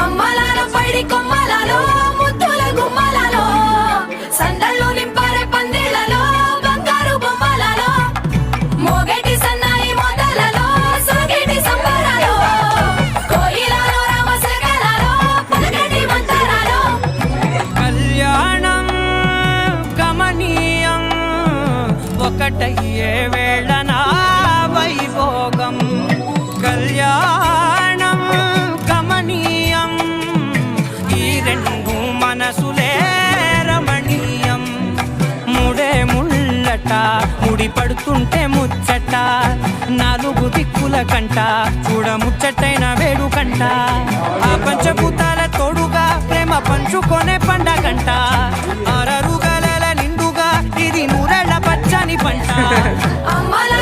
అమ్మలాలో పైడి కొమ్మలలో ముద్దుల గుమ్మలలో సందళ్ళు నింపారే పందిళ్లలో బంగారు బొమ్మలలో మోగేటి సన్నాయి మోతలలో సాగేటి సంబరాలో కోయిలలో రామశకలలో పలకటి మంతరాలో కళ్యాణం గమనీయం ఒకటయ్యే వేళనా వైభోగం కళ్యాణం గమనీయం ఈ రెండు మనసులే రమణీయం ముడే ముళ్ళట ముడి పడుతుంటే ముచ్చట నాలుగు దిక్కుల కంట చూడ ముచ్చటైన వేడుకంట ఆ పంచభూతాల తోడుగా ప్రేమ పంచుకొనే పండగంట ఆరరుగల నిండుగా ఇది నూరెళ్ళ పచ్చని పంట అమ్మల